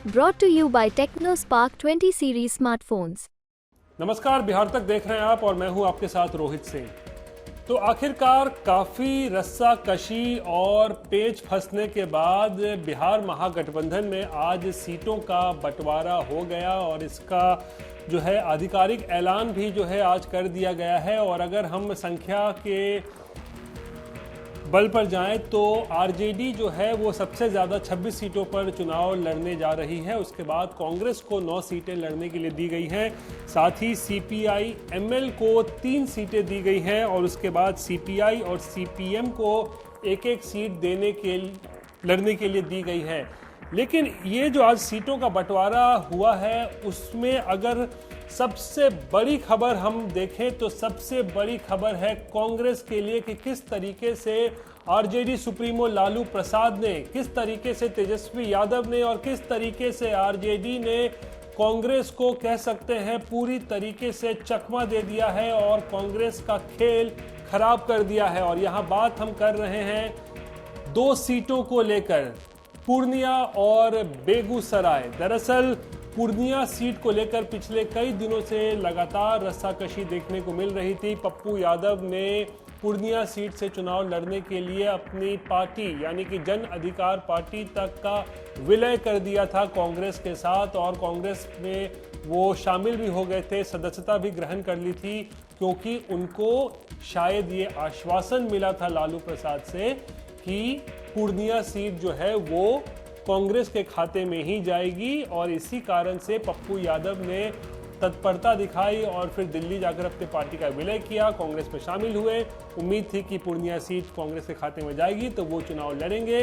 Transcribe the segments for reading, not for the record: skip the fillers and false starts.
Brought to you by TechnoSpark 20 series smartphones. नमस्कार, बिहार तक देख रहे हैं आप और मैं हूं आपके साथ रोहित सिंह। तो आखिरकार काफ़ी रस्सा कशी और पेच फंसने के बाद बिहार महागठबंधन में आज सीटों का बंटवारा हो गया और इसका जो है आधिकारिक ऐलान भी जो है आज कर दिया गया है। और अगर हम संख्या के बल पर जाएं तो आरजेडी जो है वो सबसे ज़्यादा 26 सीटों पर चुनाव लड़ने जा रही है। उसके बाद कांग्रेस को 9 सीटें लड़ने के लिए दी गई हैं। साथ ही सीपीआई एमएल को 3 सीटें दी गई हैं और उसके बाद सीपीआई और सीपीएम को एक एक सीट लड़ने के लिए दी गई है। लेकिन ये जो आज सीटों का बंटवारा हुआ है उसमें अगर सबसे बड़ी खबर हम देखें तो सबसे बड़ी खबर है कांग्रेस के लिए कि किस तरीके से आरजेडी सुप्रीमो लालू प्रसाद ने, किस तरीके से तेजस्वी यादव ने और किस तरीके से आरजेडी ने कांग्रेस को कह सकते हैं पूरी तरीके से चकमा दे दिया है और कांग्रेस का खेल खराब कर दिया है। और यहाँ बात हम कर रहे हैं 2 सीटों को लेकर, पूर्णिया और बेगूसराय। दरअसल पूर्णिया सीट को लेकर पिछले कई दिनों से लगातार रस्साकशी देखने को मिल रही थी। पप्पू यादव ने पूर्णिया सीट से चुनाव लड़ने के लिए अपनी पार्टी यानी कि जन अधिकार पार्टी तक का विलय कर दिया था कांग्रेस के साथ और कांग्रेस में वो शामिल भी हो गए थे, सदस्यता भी ग्रहण कर ली थी, क्योंकि उनको शायद ये आश्वासन मिला था लालू प्रसाद से कि पूर्णिया सीट जो है वो कांग्रेस के खाते में ही जाएगी। और इसी कारण से पप्पू यादव ने तत्परता दिखाई और फिर दिल्ली जाकर अपनी पार्टी का विलय किया, कांग्रेस में शामिल हुए। उम्मीद थी कि पूर्णिया सीट कांग्रेस के खाते में जाएगी तो वो चुनाव लड़ेंगे।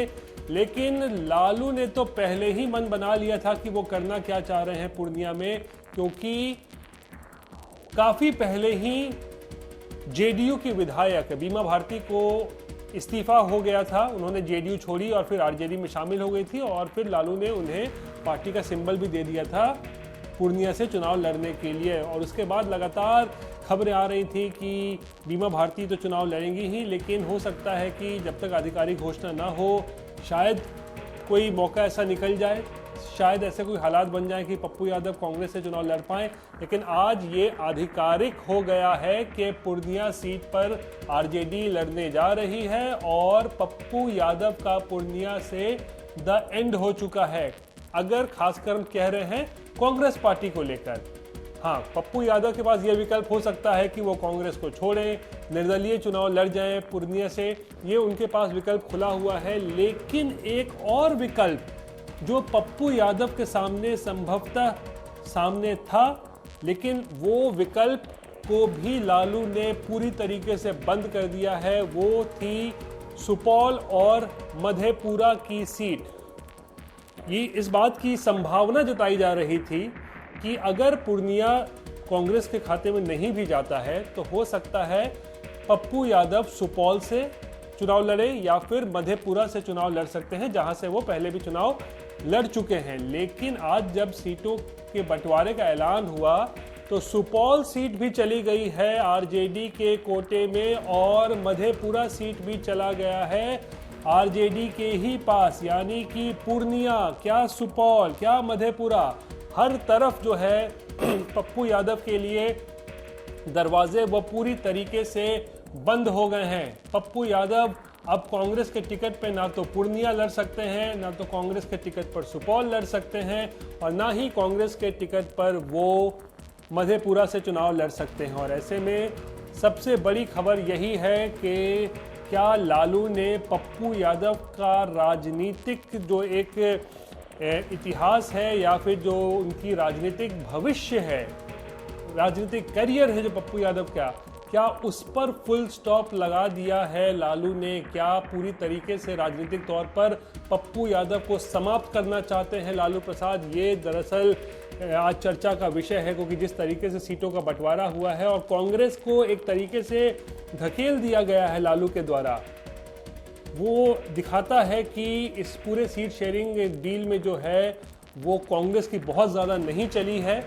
लेकिन लालू ने तो पहले ही मन बना लिया था कि वो करना क्या चाह रहे हैं पूर्णिया में, क्योंकि काफी पहले ही जेडीयू की विधायक बीमा भारती को इस्तीफा हो गया था, उन्होंने जेडीयू छोड़ी और फिर आरजेडी में शामिल हो गई थी और फिर लालू ने उन्हें पार्टी का सिंबल भी दे दिया था पूर्णिया से चुनाव लड़ने के लिए। और उसके बाद लगातार खबरें आ रही थी कि बीमा भारती तो चुनाव लड़ेंगी ही, लेकिन हो सकता है कि जब तक आधिकारिक घोषणा ना हो शायद कोई मौका ऐसा निकल जाए, शायद ऐसे कोई हालात बन जाए कि पप्पू यादव कांग्रेस से चुनाव लड़ पाएं। लेकिन आज ये आधिकारिक हो गया है कि पूर्णिया सीट पर आरजेडी लड़ने जा रही है और पप्पू यादव का पूर्णिया से द एंड हो चुका है। अगर खासकर हम कह रहे हैं कांग्रेस पार्टी को लेकर, हाँ, पप्पू यादव के पास यह विकल्प हो सकता है कि वो कांग्रेस को छोड़ें, निर्दलीय चुनाव लड़ जाएं पूर्णिया से, ये उनके पास विकल्प खुला हुआ है। लेकिन एक और विकल्प जो पप्पू यादव के सामने संभवतः सामने था, लेकिन वो विकल्प को भी लालू ने पूरी तरीके से बंद कर दिया है, वो थी सुपौल और मधेपुरा की सीट। ये इस बात की संभावना जताई जा रही थी कि अगर पूर्णिया कांग्रेस के खाते में नहीं भी जाता है तो हो सकता है पप्पू यादव सुपौल से चुनाव लड़े या फिर मधेपुरा से चुनाव लड़ सकते हैं, जहां से वो पहले भी चुनाव लड़ चुके हैं। लेकिन आज जब सीटों के बंटवारे का ऐलान हुआ तो सुपौल सीट भी चली गई है आरजेडी के कोटे में और मधेपुरा सीट भी चला गया है आरजेडी के ही पास, यानी कि पूर्णिया क्या सुपौल क्या मधेपुरा, हर तरफ जो है पप्पू यादव के लिए दरवाजे वो पूरी तरीके से बंद हो गए हैं। पप्पू यादव अब कांग्रेस के टिकट पे ना तो पूर्णिया लड़ सकते हैं, ना तो कांग्रेस के टिकट पर सुपौल लड़ सकते हैं और ना ही कांग्रेस के टिकट पर वो मधेपुरा से चुनाव लड़ सकते हैं। और ऐसे में सबसे बड़ी खबर यही है कि क्या लालू ने पप्पू यादव का राजनीतिक जो एक इतिहास है या फिर जो उनकी राजनीतिक भविष्य है, राजनीतिक करियर है जो पप्पू यादव का, क्या उस पर फुल स्टॉप लगा दिया है लालू ने? क्या पूरी तरीके से राजनीतिक तौर पर पप्पू यादव को समाप्त करना चाहते हैं लालू प्रसाद? ये दरअसल आज चर्चा का विषय है, क्योंकि जिस तरीके से सीटों का बंटवारा हुआ है और कांग्रेस को एक तरीके से धकेल दिया गया है लालू के द्वारा, वो दिखाता है कि इस पूरे सीट शेयरिंग डील में जो है वो कांग्रेस की बहुत ज़्यादा नहीं चली है।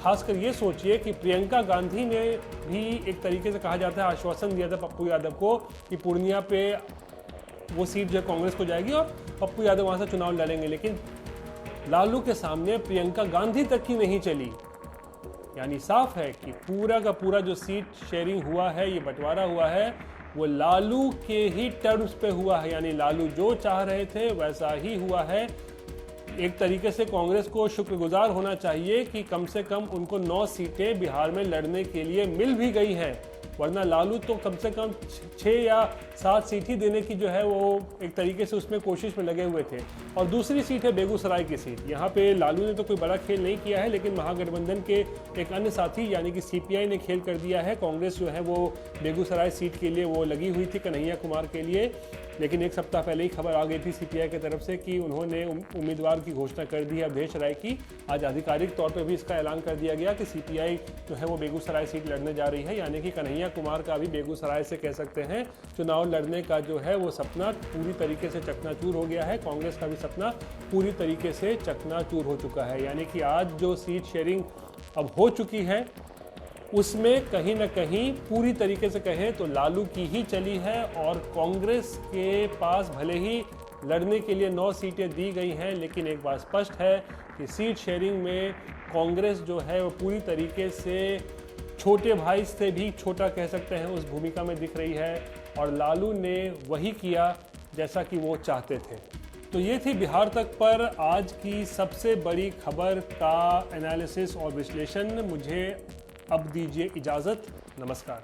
खासकर ये सोचिए कि प्रियंका गांधी ने भी एक तरीके से कहा जाता है आश्वासन दिया था पप्पू यादव को कि पूर्णिया पे वो सीट जो कांग्रेस को जाएगी और पप्पू यादव वहाँ से चुनाव लड़ेंगे। लेकिन लालू के सामने प्रियंका गांधी तक की नहीं चली। यानी साफ है कि पूरा का पूरा जो सीट शेयरिंग हुआ है, ये बंटवारा हुआ है, वो लालू के ही टर्म्स पे हुआ है। यानी लालू जो चाह रहे थे वैसा ही हुआ है। एक तरीके से कांग्रेस को शुक्रगुजार होना चाहिए कि कम से कम उनको 9 सीटें बिहार में लड़ने के लिए मिल भी गई हैं, वरना लालू तो कम से कम 6 या 7 सीट ही देने की जो है वो एक तरीके से उसमें कोशिश में लगे हुए थे। और दूसरी सीट है बेगूसराय की सीट। यहाँ पे लालू ने तो कोई बड़ा खेल नहीं किया है, लेकिन महागठबंधन के एक अन्य साथी यानी कि सीपीआई ने खेल कर दिया है। कांग्रेस जो है वो बेगूसराय सीट के लिए वो लगी हुई थी कन्हैया कुमार के लिए, लेकिन एक सप्ताह पहले ही खबर आ गई थी सीपीआई की तरफ से कि उन्होंने उम्मीदवार की घोषणा कर दी है अवधेश राय की। आज आधिकारिक तौर पर भी इसका ऐलान कर दिया गया कि सीपीआई जो है वो बेगूसराय सीट लड़ने जा रही है। यानी कि कन्हैया कुमार का भी बेगूसराय से कह सकते हैं चुनाव लड़ने का जो है वो सपना पूरी तरीके से चकनाचूर हो गया है। कांग्रेस का भी सपना पूरी तरीके से चकनाचूर हो चुका है। यानी कि आज जो सीट शेयरिंग अब हो चुकी है उसमें कहीं ना कहीं पूरी तरीके से कहें तो लालू की ही चली है, और कांग्रेस के पास भले ही लड़ने के लिए 9 सीटें दी गई हैं, लेकिन एक बात स्पष्ट है कि सीट शेयरिंग में कांग्रेस जो है वो पूरी तरीके से छोटे भाई से भी छोटा कह सकते हैं उस भूमिका में दिख रही है, और लालू ने वही किया जैसा कि वो चाहते थे। तो ये थी बिहार तक पर आज की सबसे बड़ी खबर का एनालिसिस और विश्लेषण। मुझे अब दीजिए इजाज़त। नमस्कार।